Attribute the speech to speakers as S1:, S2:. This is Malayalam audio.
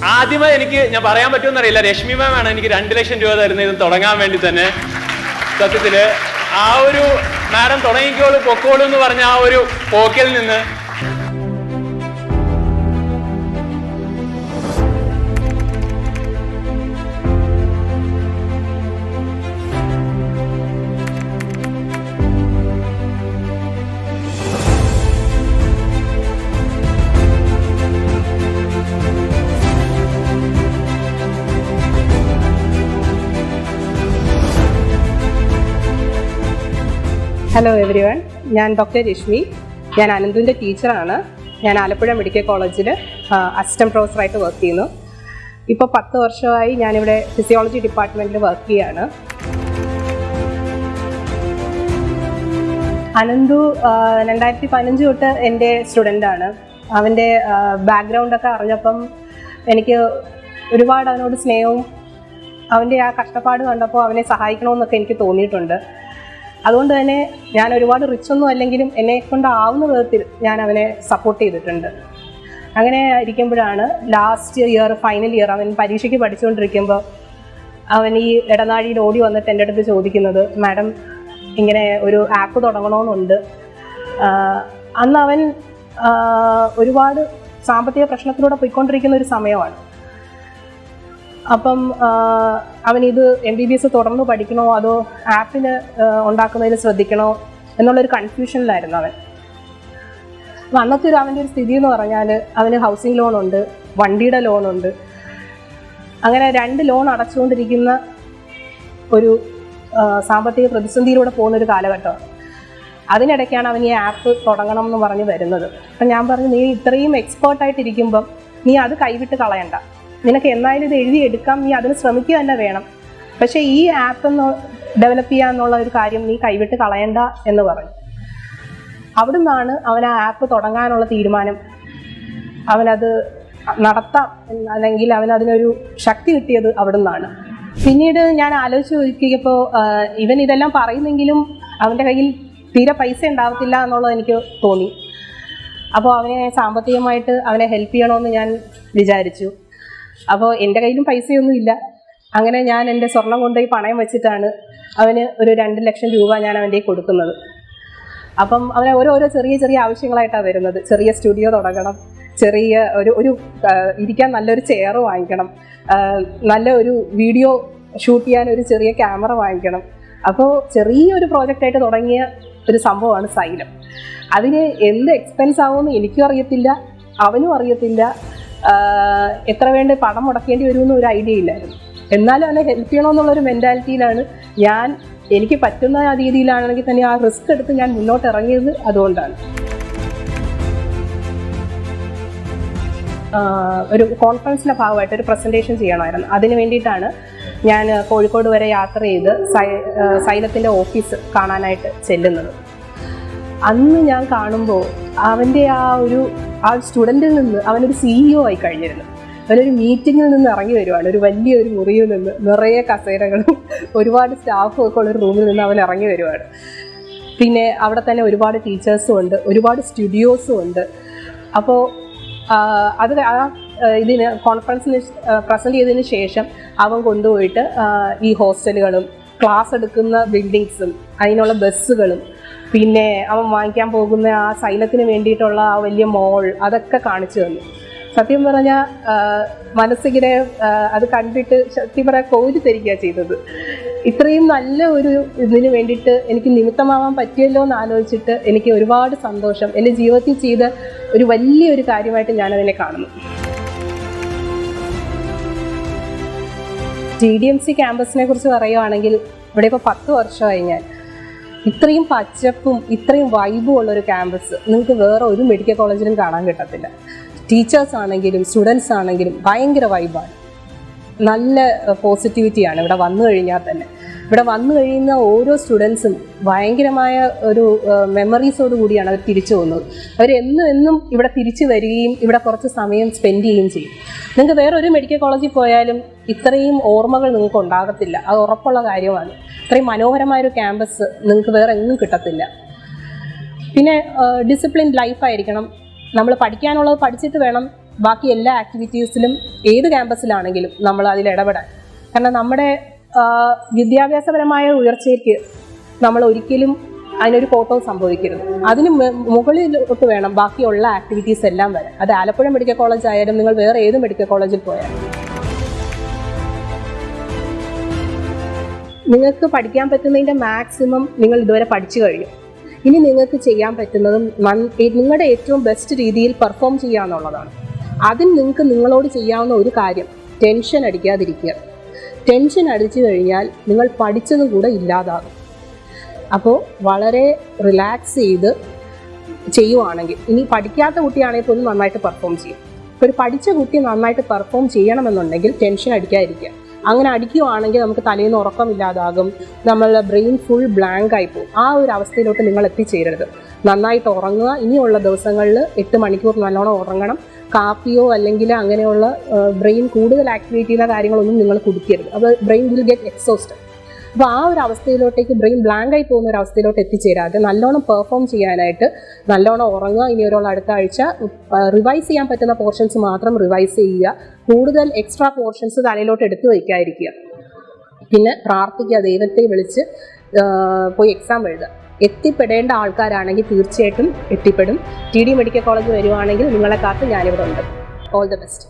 S1: ആദ്യമേ ഞാൻ പറയാൻ പറ്റുമെന്നറിയില്ല, രശ്മി മാമാണ് എനിക്ക് 2 ലക്ഷം രൂപ തരുന്നത് ഇത് തുടങ്ങാൻ വേണ്ടി തന്നെ. സത്യത്തില് ആ ഒരു മാഡം തുടങ്ങിക്കോളൂ പൊക്കോളൂ എന്ന് പറഞ്ഞ ആ ഒരു പോക്കിൽ നിന്ന്
S2: ഹലോ എവരിവൺ, ഞാൻ ഡോക്ടർ രശ്മി. ഞാൻ അനന്തുവിൻ്റെ ടീച്ചറാണ്. ഞാൻ ആലപ്പുഴ മെഡിക്കൽ കോളേജിൽ അസിസ്റ്റന്റ് പ്രൊഫസറായിട്ട് വർക്ക് ചെയ്യുന്നു. ഇപ്പോൾ 10 വർഷമായി ഞാനിവിടെ ഫിസിയോളജി ഡിപ്പാർട്ട്മെൻറ്റിൽ വർക്ക് ചെയ്യുകയാണ്. അനന്തു 2015 തൊട്ട് എൻ്റെ സ്റ്റുഡൻ്റാണ്. അവൻ്റെ ബാക്ക്ഗ്രൗണ്ടൊക്കെ അറിഞ്ഞപ്പം എനിക്ക് ഒരുപാട് അവനോട് സ്നേഹവും അവൻ്റെ ആ കഷ്ടപ്പാട് കണ്ടപ്പോൾ അവനെ സഹായിക്കണമെന്നൊക്കെ എനിക്ക് തോന്നിയിട്ടുണ്ട്. അതുകൊണ്ട് തന്നെ ഞാൻ ഒരുപാട് റിച്ചൊന്നും അല്ലെങ്കിലും എന്നെ കൊണ്ടാവുന്ന വിധത്തിൽ ഞാൻ അവനെ സപ്പോർട്ട് ചെയ്തിട്ടുണ്ട്. അങ്ങനെ ഇരിക്കുമ്പോഴാണ് ലാസ്റ്റ് ഇയർ ഫൈനൽ ഇയർ അവൻ പരീക്ഷയ്ക്ക് പഠിച്ചുകൊണ്ടിരിക്കുമ്പോൾ അവൻ ഈ ഇടനാഴിയിൽ ഓടി വന്നിട്ട് എൻ്റെ അടുത്ത് ചോദിക്കുന്നത്, മാഡം ഇങ്ങനെ ഒരു ആപ്പ് തുടങ്ങണമെന്നുണ്ട്. അന്ന് അവൻ ഒരുപാട് സാമ്പത്തിക പ്രശ്നത്തിലൂടെ പോയിക്കൊണ്ടിരിക്കുന്ന ഒരു സമയമാണ്. അപ്പം അവനിത് MBBS തുടർന്ന് പഠിക്കണോ അതോ ആപ്പിന് ഉണ്ടാക്കുന്നതിൽ ശ്രദ്ധിക്കണോ എന്നുള്ളൊരു കൺഫ്യൂഷനിലായിരുന്നു അവൻ. അപ്പം അന്നത്തെ അവൻ്റെ ഒരു സ്ഥിതി എന്ന് പറഞ്ഞാൽ അവന് ഹൗസിംഗ് ലോണുണ്ട്, വണ്ടിയുടെ ലോണുണ്ട്. അങ്ങനെ 2 ലോൺ അടച്ചുകൊണ്ടിരിക്കുന്ന ഒരു സാമ്പത്തിക പ്രതിസന്ധിയിലൂടെ പോകുന്നൊരു കാലഘട്ടമാണ്. അതിനിടയ്ക്കാണ് അവൻ ഈ ആപ്പ് തുടങ്ങണം എന്ന് പറഞ്ഞ് വരുന്നത്. അപ്പം ഞാൻ പറഞ്ഞു, നീ ഇത്രയും എക്സ്പേർട്ടായിട്ടിരിക്കുമ്പം നീ അത് കൈവിട്ട് കളയണ്ട, നിനക്ക് എന്നാലും ഇത് എഴുതിയെടുക്കാം, നീ അതിന് ശ്രമിക്കുക തന്നെ വേണം. പക്ഷേ ഈ ആപ്പ് ഡെവലപ്പ് ചെയ്യുക എന്നുള്ള ഒരു കാര്യം നീ കൈവിട്ട് കളയണ്ട എന്ന് പറഞ്ഞു. അവിടെ നിന്നാണ് അവൻ ആ ആപ്പ് തുടങ്ങാനുള്ള തീരുമാനം, അവനത് നടത്താം അല്ലെങ്കിൽ അവനതിനൊരു ശക്തി കിട്ടിയത് അവിടെ നിന്നാണ്. പിന്നീട് ഞാൻ ആലോചിച്ച് നോക്കിയപ്പോൾ ഇവൻ ഇതെല്ലാം പറയുന്നെങ്കിലും അവൻ്റെ കയ്യിൽ തീരെ പൈസ ഉണ്ടാവത്തില്ല എന്നുള്ളത് എനിക്ക് തോന്നി. അപ്പോൾ അവനെ സാമ്പത്തികമായിട്ട് അവനെ ഹെൽപ്പ് ചെയ്യണമെന്ന് ഞാൻ വിചാരിച്ചു. അപ്പോൾ എൻ്റെ കയ്യിലും പൈസയൊന്നുമില്ല. അങ്ങനെ ഞാൻ എൻ്റെ സ്വർണം കൊണ്ടുപോയി പണയം വെച്ചിട്ടാണ് അവന് ഒരു 2 ലക്ഷം രൂപ ഞാൻ അവൻ്റെ കൊടുക്കുന്നത്. അപ്പം അവനെ ഓരോരോ ചെറിയ ചെറിയ ആവശ്യങ്ങളായിട്ടാണ് വരുന്നത്. ചെറിയ സ്റ്റുഡിയോ തുടങ്ങണം, ചെറിയ ഒരു ഇരിക്കാൻ നല്ലൊരു ചെയർ വാങ്ങിക്കണം, നല്ല ഒരു വീഡിയോ ഷൂട്ട് ചെയ്യാൻ ഒരു ചെറിയ ക്യാമറ വാങ്ങിക്കണം. അപ്പോൾ ചെറിയൊരു പ്രോജക്റ്റായിട്ട് തുടങ്ങിയ ഒരു സംഭവമാണ് സൈലം. അതിന് എന്ത് എക്സ്പെൻസ് ആവുമെന്ന് എനിക്കും അറിയത്തില്ല, അവനും അറിയത്തില്ല. എത്ര വേണ്ട പണം മുടക്കേണ്ടി വരുമെന്ന് ഒരു ഐഡിയ ഇല്ലായിരുന്നു. എന്നാലും അവനെ ഹെൽപ്പ് ചെയ്യണമെന്നുള്ളൊരു മെൻറ്റാലിറ്റിയിലാണ് ഞാൻ, എനിക്ക് പറ്റുന്ന ആ രീതിയിലാണെങ്കിൽ തന്നെ ആ റിസ്ക് എടുത്ത് ഞാൻ മുന്നോട്ട് ഇറങ്ങിയത്. അതുകൊണ്ടാണ് ഒരു കോൺഫറൻസിൻ്റെ ഭാഗമായിട്ട് ഒരു പ്രസൻറ്റേഷൻ ചെയ്യണമായിരുന്നു. അതിന് വേണ്ടിയിട്ടാണ് ഞാൻ കോഴിക്കോട് വരെ യാത്ര ചെയ്ത് സൈലത്തിൻ്റെ ഓഫീസ് കാണാനായിട്ട് ചെല്ലുന്നത്. അന്ന് ഞാൻ കാണുമ്പോൾ അവൻ്റെ ആ സ്റ്റുഡൻറ്റിൽ നിന്ന് അവനൊരു CEO ആയി കഴിഞ്ഞിരുന്നു. അവനൊരു മീറ്റിങ്ങിൽ നിന്ന് ഇറങ്ങി വരുവാണ്. ഒരു വലിയൊരു മുറിയിൽ നിന്ന് നിറയെ കസേരകളും ഒരുപാട് സ്റ്റാഫും ഒക്കെ ഉള്ളൊരു റൂമിൽ നിന്ന് അവൻ ഇറങ്ങി വരുവാണ്. പിന്നെ അവിടെ തന്നെ ഒരുപാട് ടീച്ചേഴ്സും ഉണ്ട്, ഒരുപാട് സ്റ്റുഡിയോസും ഉണ്ട്. അപ്പോൾ അത് ഇതിന് കോൺഫറൻസിന് പ്രസൻറ്റ് ചെയ്തതിന് ശേഷം അവൻ കൊണ്ടുപോയിട്ട് ഈ ഹോസ്റ്റലുകളും ക്ലാസ് എടുക്കുന്ന ബിൽഡിങ്സും അതിനുള്ള ബസ്സുകളും പിന്നെ അവൻ വാങ്ങിക്കാൻ പോകുന്ന ആ സൈലത്തിന് വേണ്ടിയിട്ടുള്ള ആ വലിയ മോൾ അതൊക്കെ കാണിച്ചു തന്നു. സത്യം പറഞ്ഞാൽ മനസ്സിങ്ങനെ അത് കണ്ടിട്ട് സത്യം പറയാൻ കോരിത്തരിക്കുകയാണ് ചെയ്തത്. ഇത്രയും നല്ല ഒരു ഇതിന് വേണ്ടിയിട്ട് എനിക്ക് നിമിത്തമാവാൻ പറ്റിയല്ലോ എന്ന് ആലോചിച്ചിട്ട് എനിക്ക് ഒരുപാട് സന്തോഷം. എൻ്റെ ജീവിതത്തിൽ ചെയ്ത ഒരു വലിയൊരു കാര്യമായിട്ട് ഞാനതിനെ കാണുന്നു. TDMC ക്യാമ്പസിനെ കുറിച്ച് പറയുകയാണെങ്കിൽ ഇവിടെ ഇപ്പോൾ 10 വർഷമായി ഞാൻ. ഇത്രയും പച്ചപ്പും ഇത്രയും വൈബും ഉള്ളൊരു ക്യാമ്പസ് നിങ്ങൾക്ക് വേറെ ഒരു മെഡിക്കൽ കോളേജിലും കാണാൻ കിട്ടത്തില്ല. ടീച്ചേഴ്സ് ആണെങ്കിലും സ്റ്റുഡൻസ് ആണെങ്കിലും ഭയങ്കര വൈബാണ്, നല്ല പോസിറ്റിവിറ്റിയാണ് ഇവിടെ വന്നു കഴിഞ്ഞാൽ തന്നെ. ഇവിടെ വന്നു കഴിയുന്ന ഓരോ സ്റ്റുഡൻസും ഭയങ്കരമായ ഒരു മെമ്മറീസോട് കൂടിയാണ് അവർ തിരിച്ചു പോകുന്നത്. അവർ എന്നും ഇവിടെ തിരിച്ചു വരികയും ഇവിടെ കുറച്ച് സമയം സ്പെൻഡ് ചെയ്യുകയും ചെയ്യും. നിങ്ങൾക്ക് വേറൊരു മെഡിക്കൽ കോളേജിൽ പോയാലും ഇത്രയും ഓർമ്മകൾ നിങ്ങൾക്ക് ഉണ്ടാകത്തില്ല, അത് ഉറപ്പുള്ള കാര്യമാണ്. ഇത്രയും മനോഹരമായൊരു ക്യാമ്പസ് നിങ്ങൾക്ക് വേറെ എങ്ങും കിട്ടത്തില്ല. പിന്നെ ഡിസിപ്ലിൻ ലൈഫായിരിക്കണം. നമ്മൾ പഠിക്കാനുള്ളത് പഠിച്ചിട്ട് വേണം ബാക്കി എല്ലാ ആക്ടിവിറ്റീസിലും ഏത് ക്യാമ്പസിലാണെങ്കിലും നമ്മൾ അതിൽ ഇടപെടാൻ. കാരണം നമ്മുടെ വിദ്യാഭ്യാസപരമായ ഉയർച്ചയ്ക്ക് നമ്മൾ ഒരിക്കലും അതിനൊരു കോട്ടവും സംഭവിക്കരുത്. അതിന് മുകളിലോട്ട് വേണം ബാക്കിയുള്ള ആക്ടിവിറ്റീസ് എല്ലാം വരാൻ. അത് ആലപ്പുഴ മെഡിക്കൽ കോളേജ് ആയാലും നിങ്ങൾ വേറെ ഏത് മെഡിക്കൽ കോളേജിൽ പോയാലും നിങ്ങൾക്ക് പഠിക്കാൻ പറ്റുന്നതിൻ്റെ മാക്സിമം നിങ്ങൾ ഇതുവരെ പഠിച്ചു കഴിഞ്ഞു. ഇനി നിങ്ങൾക്ക് ചെയ്യാൻ പറ്റുന്നതും നിങ്ങളുടെ ഏറ്റവും ബെസ്റ്റ് രീതിയിൽ പെർഫോം ചെയ്യുക എന്നുള്ളതാണ്. അതിന് നിങ്ങൾക്ക് നിങ്ങളോട് ചെയ്യാവുന്ന ഒരു കാര്യം ടെൻഷൻ അടിക്കാതിരിക്കുക. ടെൻഷൻ അടിച്ചു കഴിഞ്ഞാൽ നിങ്ങൾ പഠിച്ചതും കൂടെ ഇല്ലാതാകും. അപ്പോൾ വളരെ റിലാക്സ് ചെയ്ത് ചെയ്യുവാണെങ്കിൽ, ഇനി പഠിക്കാത്ത കുട്ടിയാണെങ്കിൽ പോലും നന്നായിട്ട് പെർഫോം ചെയ്യും. ഇപ്പോൾ ഒരു പഠിച്ച കുട്ടി നന്നായിട്ട് പെർഫോം ചെയ്യണമെന്നുണ്ടെങ്കിൽ ടെൻഷൻ അടിക്കാതിരിക്കുക. അങ്ങനെ അടിക്കുകയാണെങ്കിൽ നമുക്ക് തലേന്ന് ഉറക്കമില്ലാതാകും, നമ്മളുടെ ബ്രെയിൻ ഫുൾ ബ്ലാങ്ക് ആയി പോകും. ആ ഒരു അവസ്ഥയിലോട്ട് നിങ്ങൾ എത്തിച്ചേരരുത്. നന്നായിട്ട് ഉറങ്ങുക. ഇനിയുള്ള ദിവസങ്ങളിൽ 8 മണിക്കൂർ നല്ലോണം ഉറങ്ങണം. കാപ്പിയോ അല്ലെങ്കിൽ അങ്ങനെയുള്ള ബ്രെയിൻ കൂടുതൽ ആക്ടിവേറ്റ് ചെയ്യുന്ന കാര്യങ്ങളൊന്നും നിങ്ങൾ കുടിക്കരുത്. അത് ബ്രെയിൻ വിൽ ഗെറ്റ് എക്സോസ്റ്റഡ്. അപ്പോൾ ആ ഒരു അവസ്ഥയിലോട്ടേക്ക് ബ്രെയിൻ ബ്ലാങ്ക് ആയി പോകുന്ന ഒരു അവസ്ഥയിലോട്ട് എത്തിച്ചേരാതെ നല്ലോണം പെർഫോം ചെയ്യാനായിട്ട് നല്ലോണം ഉറങ്ങുക. ഇനി ഒരാൾ അടുത്ത ആഴ്ച റിവൈസ് ചെയ്യാൻ പറ്റുന്ന പോർഷൻസ് മാത്രം റിവൈസ് ചെയ്യുക. കൂടുതൽ എക്സ്ട്രാ പോർഷൻസ് തലയിലോട്ട് എടുത്തു വയ്ക്കാതിരിക്കുക. പിന്നെ പ്രാർത്ഥിക്കുക, ദൈവത്തെ വിളിച്ച് പോയി എക്സാം എഴുതുക. എത്തിപ്പെടേണ്ട ആൾക്കാരാണെങ്കിൽ തീർച്ചയായിട്ടും എത്തിപ്പെടും. TD മെഡിക്കൽ കോളേജ് വരുവാണെങ്കിൽ നിങ്ങളെ കാത്ത് ഞാനിവിടെ ഉണ്ട്. All the best.